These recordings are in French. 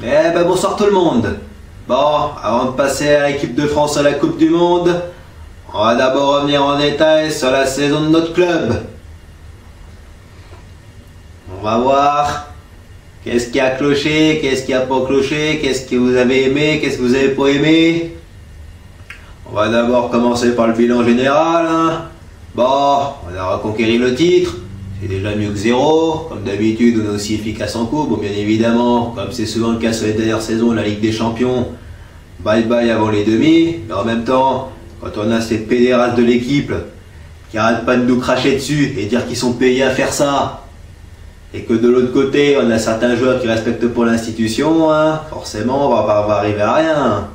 Eh ben bonsoir tout le monde. Bon, avant de passer à l'équipe de France à la Coupe du Monde, on va d'abord revenir en détail sur la saison de notre club. On va voir qu'est-ce qui a cloché, qu'est-ce qui a pas cloché, qu'est-ce que vous avez aimé, qu'est-ce que vous avez pas aimé. On va d'abord commencer par le bilan général. Bon, on a reconquéri le titre. C'est déjà mieux que zéro. Comme d'habitude, on est aussi efficace en coupe. Bon, bien évidemment, comme c'est souvent le cas sur les dernières saisons, la Ligue des Champions, bye bye avant les demi. Mais en même temps, quand on a cette pédérasse de l'équipe qui arrête pas de nous cracher dessus et dire qu'ils sont payés à faire ça, et que de l'autre côté, on a certains joueurs qui respectent pas l'institution, forcément, on va arriver à rien.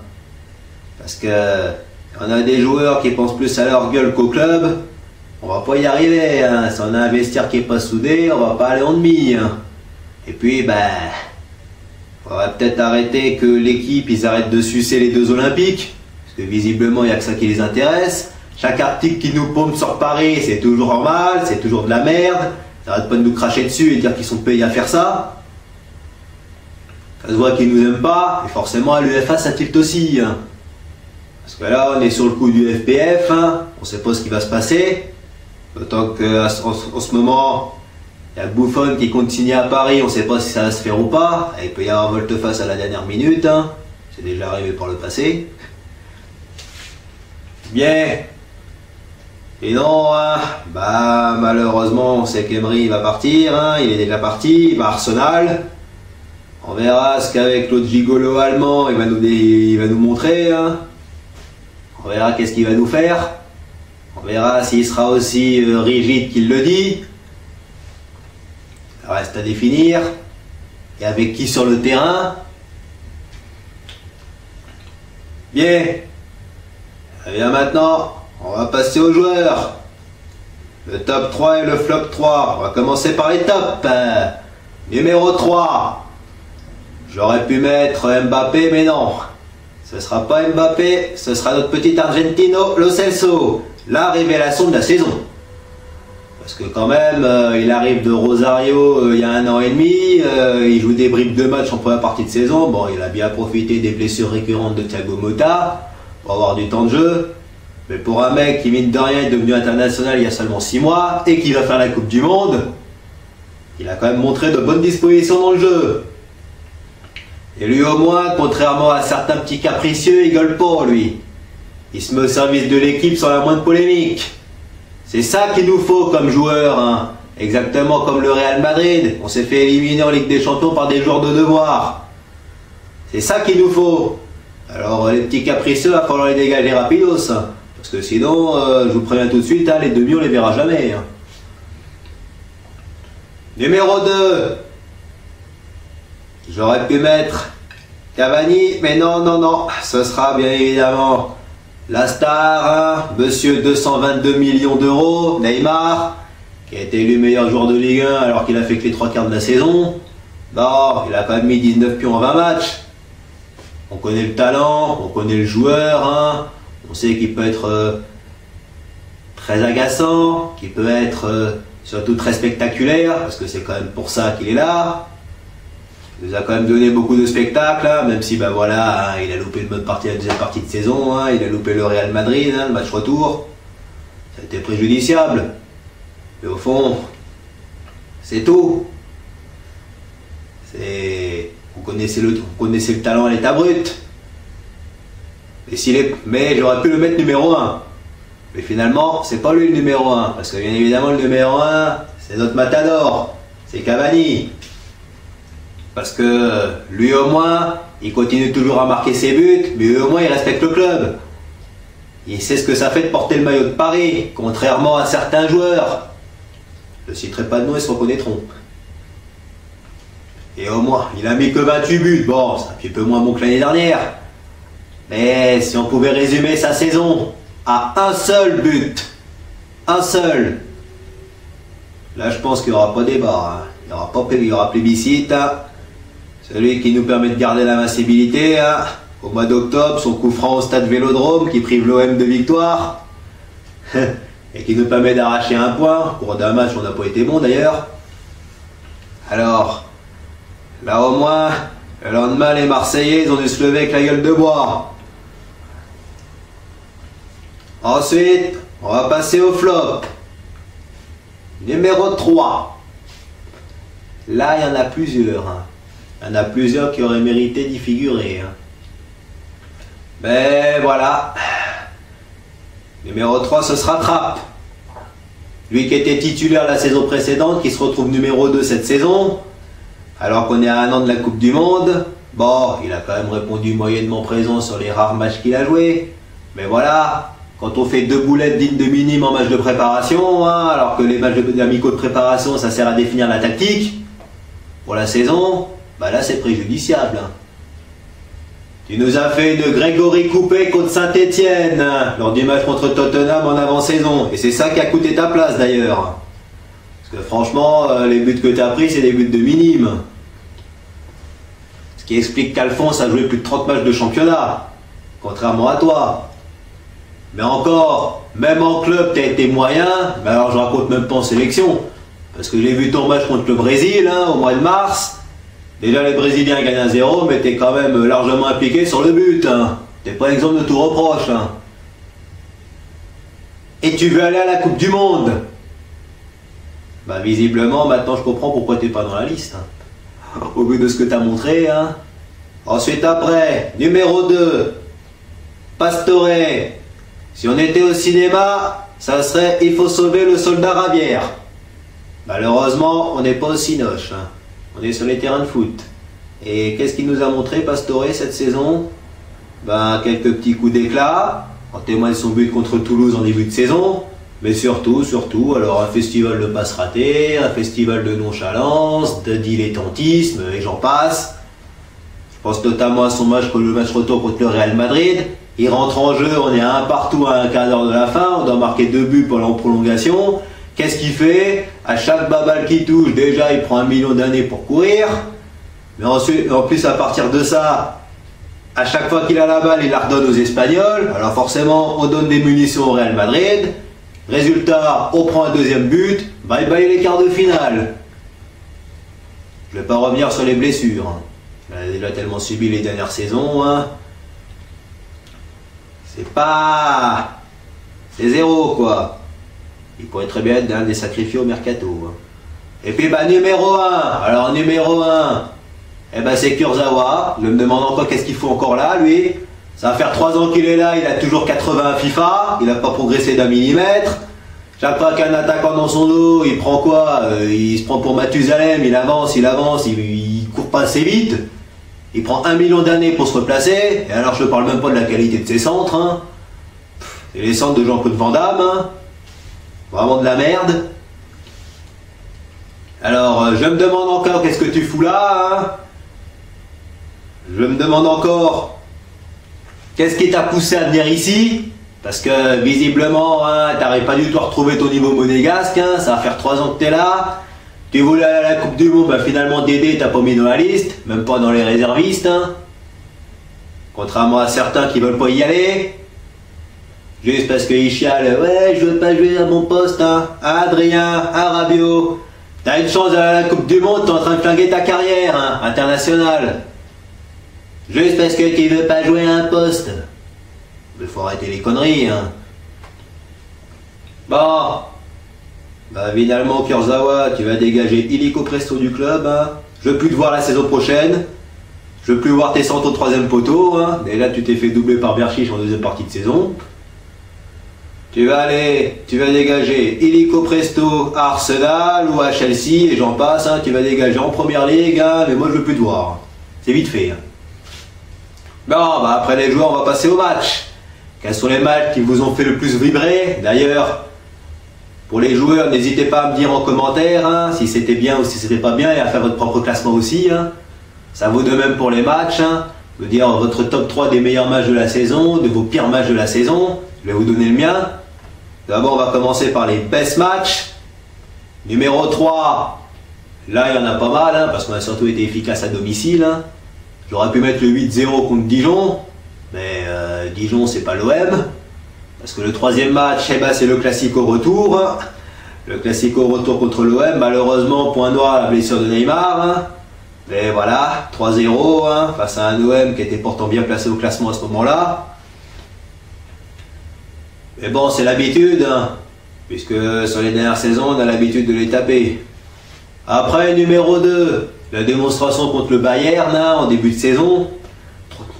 Parce que on a des joueurs qui pensent plus à leur gueule qu'au club. On va pas y arriver, si on a un vestiaire qui est pas soudé, on va pas aller en demi. Et puis, faudrait peut-être arrêter que l'équipe, ils arrêtent de sucer les deux Olympiques, parce que visiblement, il n'y a que ça qui les intéresse. Chaque article qui nous pompe sur Paris, c'est toujours normal, c'est toujours de la merde. Ils arrêtent pas de nous cracher dessus et dire qu'ils sont payés à faire ça. Ça se voit qu'ils nous aiment pas, et forcément à l'UEFA ça tilte aussi. Parce que là, on est sur le coup du FPF, on sait pas ce qui va se passer. D'autant qu'en ce moment, il y a Buffon qui compte signer à Paris, on ne sait pas si ça va se faire ou pas. Il peut y avoir volte-face à la dernière minute, c'est déjà arrivé par le passé. Bien. Et non, malheureusement, on sait qu'Emery va partir, il est déjà parti, il va à Arsenal. On verra ce qu'avec l'autre gigolo allemand, il va nous montrer. On verra qu'est-ce qu'il va nous faire. On verra s'il sera aussi rigide qu'il le dit. Ça reste à définir. Et avec qui sur le terrain. Bien. Et bien maintenant, on va passer aux joueurs. Le top 3 et le flop 3. On va commencer par les tops. Numéro 3. J'aurais pu mettre Mbappé, mais non. Ce sera pas Mbappé, ce sera notre petit Argentino, Lo Celso. La révélation de la saison. Parce que quand même, il arrive de Rosario il y a 1 an et demi, il joue des bribes de match en première partie de saison. Bon, il a bien profité des blessures récurrentes de Thiago Motta pour avoir du temps de jeu. Mais pour un mec qui, mine de rien, est devenu international il y a seulement 6 mois et qui va faire la Coupe du Monde, il a quand même montré de bonnes dispositions dans le jeu. Et lui au moins, contrairement à certains petits capricieux, il gueule pas lui. Il se met au service de l'équipe sans la moindre polémique. C'est ça qu'il nous faut comme joueur, exactement comme le Real Madrid. On s'est fait éliminer en Ligue des Champions par des joueurs de devoir. C'est ça qu'il nous faut. Alors les petits capricieux, il va falloir les dégager rapidos. Parce que sinon, je vous préviens tout de suite, les demi on les verra jamais. Numéro 2. J'aurais pu mettre Cavani, mais non, ce sera bien évidemment la star, monsieur 222 millions d'euros, Neymar, qui a été élu meilleur joueur de Ligue 1 alors qu'il a fait que les 3/4 de la saison. Bon, il a quand même mis 19 pions en 20 matchs. On connaît le talent, on connaît le joueur, on sait qu'il peut être très agaçant, qu'il peut être surtout très spectaculaire, parce que c'est quand même pour ça qu'il est là. Il nous a quand même donné beaucoup de spectacles, même si il a loupé une bonne partie de la deuxième partie de saison, il a loupé le Real Madrid, le match retour. Ça a été préjudiciable. Mais au fond, c'est tout. Vous connaissez le talent à l'état brut. Mais j'aurais pu le mettre numéro 1. Mais finalement, c'est pas lui le numéro 1. Parce que bien évidemment, le numéro 1, c'est notre matador. C'est Cavani. Parce que lui au moins, il continue toujours à marquer ses buts, mais lui au moins il respecte le club. Il sait ce que ça fait de porter le maillot de Paris, contrairement à certains joueurs. Je ne citerai pas de nom, ils se reconnaîtront. Et au moins, il a mis que 28 buts. Bon, c'est un petit peu moins bon que l'année dernière. Mais si on pouvait résumer sa saison à un seul but, un seul, là je pense qu'il n'y aura pas débat. Il y aura plébiscite. Celui qui nous permet de garder l'invincibilité, au mois d'octobre, son coup franc au stade Vélodrome qui prive l'OM de victoire et qui nous permet d'arracher un point. Au cours d'un match, on n'a pas été bon d'ailleurs. Alors, là au moins, Le lendemain, les Marseillais, ils ont dû se lever avec la gueule de bois. Ensuite, on va passer au flop. Numéro 3. Là, il y en a plusieurs. Hein. Il y en a plusieurs qui auraient mérité d'y figurer. Hein. Mais voilà. Numéro 3, ce sera Trapp. Lui qui était titulaire la saison précédente, qui se retrouve numéro 2 cette saison. Alors qu'on est à 1 an de la Coupe du Monde. Bon, il a quand même répondu moyennement présent sur les rares matchs qu'il a joués. Mais voilà, quand on fait 2 boulettes dignes de minime en match de préparation, hein, alors que les matchs d'amicaux de préparation, ça sert à définir la tactique, pour la saison, bah là c'est préjudiciable. Hein. Tu nous as fait une Grégory Coupé contre Saint-Etienne, hein, lors du match contre Tottenham en avant-saison. Et c'est ça qui a coûté ta place d'ailleurs. Parce que franchement, les buts que tu as pris, c'est des buts de minime. Ce qui explique qu'Alphonse a joué plus de 30 matchs de championnat, contrairement à toi. Mais encore, même en club, tu as été moyen, mais alors je raconte même pas en sélection. Parce que j'ai vu ton match contre le Brésil, hein, au mois de mars. Déjà les Brésiliens gagnent 1-0, mais tu es quand même largement impliqué sur le but. Hein. Tu n'es pas exempt de tout reproche. Hein. Et tu veux aller à la Coupe du Monde. Bah visiblement, maintenant je comprends pourquoi tu n'es pas dans la liste. Hein. Au vu de ce que tu as montré. Hein. Ensuite après, numéro 2, Pastore. Si on était au cinéma, ça serait Il faut sauver le soldat Ravière. Malheureusement, on n'est pas au Cinoche. Hein. On est sur les terrains de foot. Et qu'est-ce qu'il nous a montré Pastore cette saison? Ben, quelques petits coups d'éclat, en témoigne son but contre Toulouse en début de saison. Mais surtout, alors un festival de passes ratées, un festival de nonchalance, de dilettantisme, et j'en passe. Je pense notamment à son match, le match retour contre le Real Madrid. Il rentre en jeu, on est à 1 partout à un quart d'heure de la fin, on doit marquer 2 buts pendant la prolongation. Qu'est-ce qu'il fait? À chaque baballe qui touche, déjà il prend 1 million d'années pour courir. Mais ensuite, en plus à partir de ça, à chaque fois qu'il a la balle, il la redonne aux Espagnols. Alors forcément, on donne des munitions au Real Madrid. Résultat, on prend un 2e but. Bye bye les quarts de finale. Je ne vais pas revenir sur les blessures. Il a tellement subi les dernières saisons. Hein. C'est pas... C'est 0 quoi. Il pourrait très bien être un des sacrifiés au mercato. Hein. Et puis bah numéro 1. Alors numéro 1. Eh ben c'est Kurzawa. Je me demande encore qu'est-ce qu'il faut encore là lui. Ça va faire 3 ans qu'il est là, il a toujours 80 FIFA, il n'a pas progressé d'1 millimètre. Chaque fois qu'un attaquant dans son dos, il prend quoi? Il se prend pour Mathusalem, il avance, il court pas assez vite. Il prend 1 million d'années pour se replacer, et alors je ne parle même pas de la qualité de ses centres. Hein. C'est les centres de Jean-Claude Van Damme. Hein. Vraiment de la merde. Alors, je me demande encore qu'est-ce que tu fous là. Hein. Je me demande encore... Qu'est-ce qui t'a poussé à venir ici? Parce que visiblement, hein, t'arrives pas du tout à retrouver ton niveau monégasque, hein, ça va faire 3 ans que t'es là. Tu voulais aller à la Coupe du Monde, bah finalement Dédé t'as pas mis dans la liste, même pas dans les réservistes. Hein. Contrairement à certains qui veulent pas y aller. Juste parce qu'ils chialent, ouais je veux pas jouer à mon poste, hein. Adrien, Rabiot. T'as une chance d'aller à la Coupe du Monde, t'es en train de flinguer ta carrière, hein, internationale. Juste parce que tu veux pas jouer à un poste. Il faut arrêter les conneries, hein. Bon. Bah finalement, Kurzawa, tu vas dégager illico presto du club, hein. Je veux plus te voir la saison prochaine. Je veux plus voir tes centres au 3e poteau, hein. Et là, tu t'es fait doubler par Berchiche en 2e partie de saison. Tu vas dégager illico presto à Arsenal ou à Chelsea, et j'en passe, hein. Tu vas dégager en première ligue, hein. Mais moi, je veux plus te voir. C'est vite fait, hein. Bon, bah après les joueurs, on va passer au match. Quels sont les matchs qui vous ont fait le plus vibrer? D'ailleurs, pour les joueurs, n'hésitez pas à me dire en commentaire hein, si c'était bien ou si c'était pas bien et à faire votre propre classement aussi. Hein. Ça vaut de même pour les matchs. Hein. De dire votre top 3 des meilleurs matchs de la saison, de vos pires matchs de la saison. Je vais vous donner le mien. D'abord, on va commencer par les best matchs. Numéro 3, là, il y en a pas mal, hein, parce qu'on a surtout été efficace à domicile. Hein. J'aurais pu mettre le 8-0 contre Dijon, mais Dijon c'est pas l'OM, parce que le 3e match, eh ben, c'est le classico retour. Le classico retour contre l'OM, malheureusement, point noir à la blessure de Neymar. Mais voilà, 3-0 hein, face à un OM qui était pourtant bien placé au classement à ce moment-là. Mais bon, c'est l'habitude, hein, puisque sur les dernières saisons, on a l'habitude de les taper. Après, numéro 2, la démonstration contre le Bayern hein, en début de saison.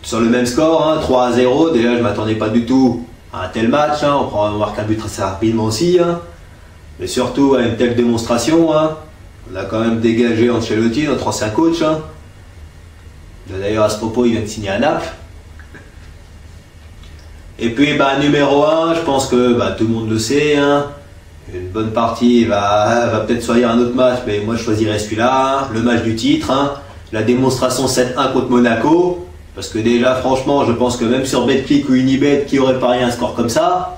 Sur le même score, hein, 3-0. Déjà, je ne m'attendais pas du tout à un tel match. Hein, on marque un but très rapidement aussi. Hein, mais surtout à une telle démonstration. Hein, on a quand même dégagé Ancelotti, notre ancien coach. Hein. D'ailleurs, à ce propos, il vient de signer à Naples. Et puis, bah, numéro 1, je pense que bah, tout le monde le sait. Hein, une bonne partie va peut-être choisir un autre match, mais moi je choisirais celui-là. Hein, le match du titre. Hein, la démonstration 7-1 contre Monaco. Parce que déjà, franchement, je pense que même sur Betclic ou Unibet, qui aurait parié un score comme ça,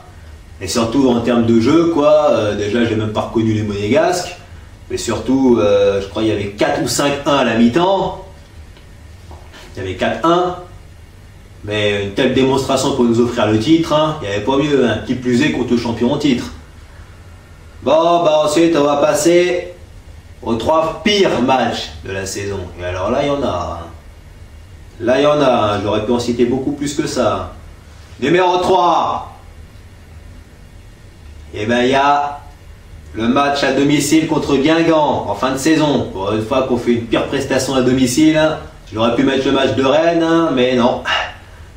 et surtout en termes de jeu, quoi, déjà, j'ai même pas reconnu les Monégasques, mais surtout, je crois qu'il y avait 4 ou 5-1 à la mi-temps, il y avait 4-1, mais une telle démonstration pour nous offrir le titre, hein, il n'y avait pas mieux, hein, qui plus est contre le champion en titre. Bon, bah ensuite, on va passer aux 3 pires matchs de la saison, et alors là, il y en a. Hein. Là, il y en a, hein. J'aurais pu en citer beaucoup plus que ça. Numéro 3. Et bien, il y a le match à domicile contre Guingamp en fin de saison. Pour une fois qu'on fait une pire prestation à domicile, hein. J'aurais pu mettre le match de Rennes, hein, mais non.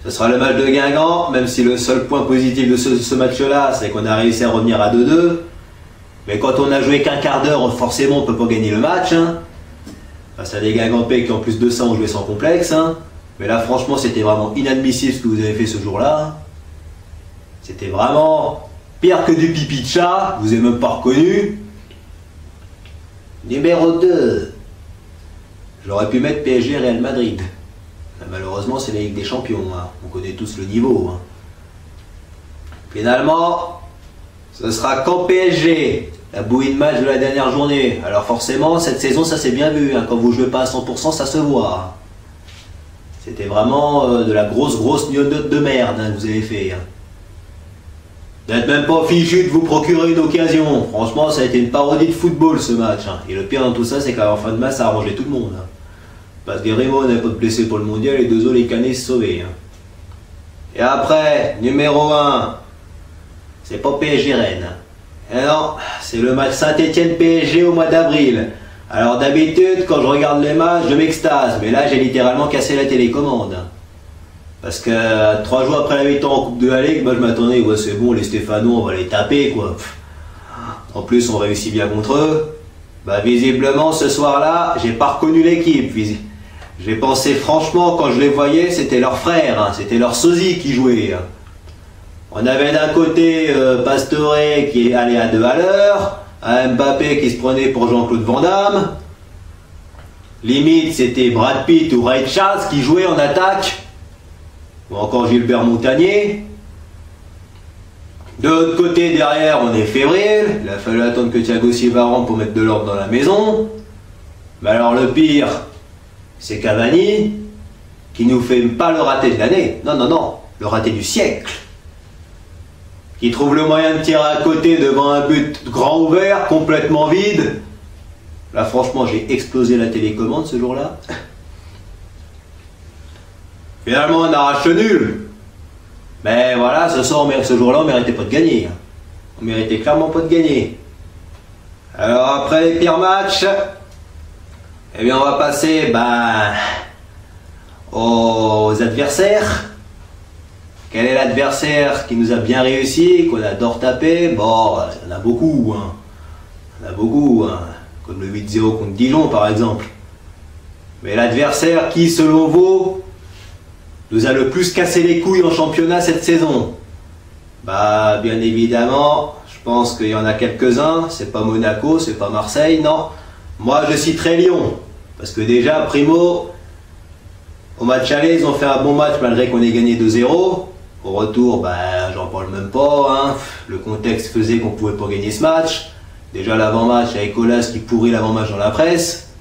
Ce sera le match de Guingamp, même si le seul point positif de ce match-là, c'est qu'on a réussi à revenir à 2-2. Mais quand on a joué qu'un quart d'heure, forcément, on ne peut pas gagner le match. Hein. Face à des Guingampais qui, en plus de ça, ont joué sans complexe. Hein. Mais là, franchement, c'était vraiment inadmissible ce que vous avez fait ce jour-là. C'était vraiment pire que du pipi de chat. Vous n'avez même pas reconnu. Numéro 2. J'aurais pu mettre PSG Real Madrid. Malheureusement, c'est la Ligue des Champions. Hein. On connaît tous le niveau. Hein. Finalement, ce sera qu'en PSG. La bouillie de match de la dernière journée. Alors forcément, cette saison, ça s'est bien vu. Hein. Quand vous ne jouez pas à 100%, ça se voit. C'était vraiment de la grosse gnognotte de merde hein, que vous avez fait. Hein. Vous n'êtes même pas fichu de vous procurer une occasion. Franchement, ça a été une parodie de football ce match. Hein. Et le pire dans tout ça, c'est qu'en fin de match, ça a arrangé tout le monde. Hein. Parce que Remo n'avait pas de blessé pour le mondial et deux autres, les canets se sauvaient. Hein. Et après, numéro 1, c'est pas PSG Rennes. Et non, c'est le match Saint-Etienne-PSG au mois d'avril. Alors d'habitude, quand je regarde les matchs, je m'extase. Mais là, j'ai littéralement cassé la télécommande. Parce que 3 jours après la mi-temps en Coupe de la Ligue, moi je m'attendais, ouais c'est bon, les Stéphanois, on va les taper quoi. En plus, on réussit bien contre eux. Bah visiblement, ce soir-là, j'ai pas reconnu l'équipe. J'ai pensé franchement, quand je les voyais, c'était leurs frères, hein, c'était leur sosie qui jouait. Hein. On avait d'un côté Pastore qui allait à 2 à l'heure. Un Mbappé qui se prenait pour Jean-Claude Van Damme. Limite, c'était Brad Pitt ou Ray Charles qui jouait en attaque. Ou encore Gilbert Montagnier. De l'autre côté, derrière, on est fébrile. Il a fallu attendre que Thiago Silva rentre pour mettre de l'ordre dans la maison. Mais alors le pire, c'est Cavani qui nous fait pas le raté de l'année. Non, non, non, le raté du siècle. Qui trouve le moyen de tirer à côté devant un but grand ouvert, complètement vide. Là, franchement, j'ai explosé la télécommande ce jour-là. Finalement, on arrache le nul. Mais voilà, ce jour-là, on ne méritait pas de gagner. On ne méritait clairement pas de gagner. Alors, après les pires matchs, eh bien, on va passer aux adversaires. Quel est l'adversaire qui nous a bien réussi, qu'on adore taper? Bon, il y en a beaucoup. Hein. Il y en a beaucoup. Hein. Comme le 8-0 contre Dijon, par exemple. Mais l'adversaire qui, selon vous, nous a le plus cassé les couilles en championnat cette saison? Bah, bien évidemment, je pense qu'il y en a quelques-uns. C'est pas Monaco, c'est pas Marseille, non. Moi, je citerai Lyon. Parce que déjà, primo, au match aller, ils ont fait un bon match malgré qu'on ait gagné 2-0. Au retour, j'en parle même pas. Hein. Le contexte faisait qu'on pouvait pas gagner ce match. Déjà l'avant-match avec Colas qui pourrit l'avant-match dans la presse.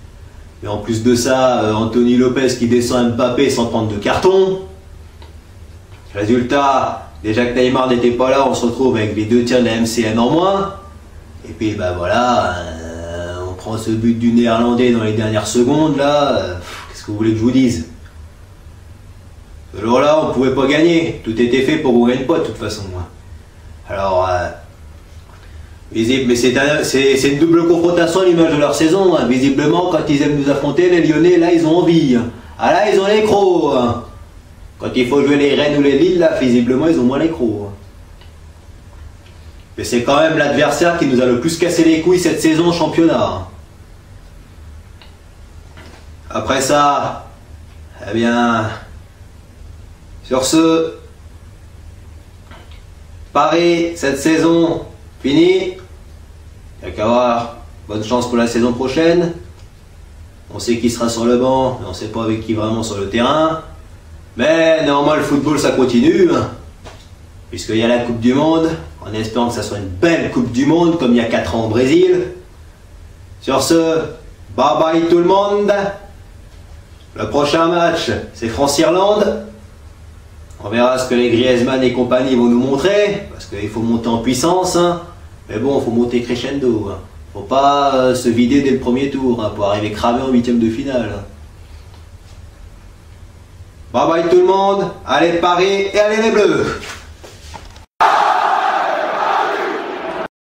Et en plus de ça, Anthony Lopez qui descend Mbappé sans prendre de carton. Résultat, déjà que Neymar n'était pas là, on se retrouve avec les 2 tiers de la MCN en moins. Et puis voilà, on prend ce but du Néerlandais dans les dernières secondes, là, qu'est-ce que vous voulez que je vous dise? Ce jour-là, on ne pouvait pas gagner. Tout était fait pour qu'on ne gagne pas, de toute façon. Alors, mais c'est une double confrontation à l'image de leur saison. Hein. Visiblement, quand ils aiment nous affronter, les Lyonnais, là, ils ont envie. Ah là, ils ont les crocs. Hein. Quand il faut jouer les Rennes ou les Lille, là, visiblement, ils ont moins les crocs. Hein. Mais c'est quand même l'adversaire qui nous a le plus cassé les couilles cette saison au championnat. Hein. Après ça, eh bien, sur ce, Paris, cette saison, finie. Il n'y a qu'à voir. Bonne chance pour la saison prochaine. On sait qui sera sur le banc, mais on ne sait pas avec qui vraiment sur le terrain. Mais néanmoins, le football, ça continue. Puisqu'il y a la Coupe du Monde, en espérant que ça soit une belle Coupe du Monde, comme il y a 4 ans au Brésil. Sur ce, bye bye tout le monde. Le prochain match, c'est France-Irlande. On verra ce que les Griezmann et compagnie vont nous montrer, parce qu'il faut monter en puissance. Hein. Mais bon, il faut monter crescendo. Hein. Faut pas se vider dès le premier tour, hein, pour arriver cramé en 8e de finale. Hein. Bye bye tout le monde, allez Paris et allez les Bleus!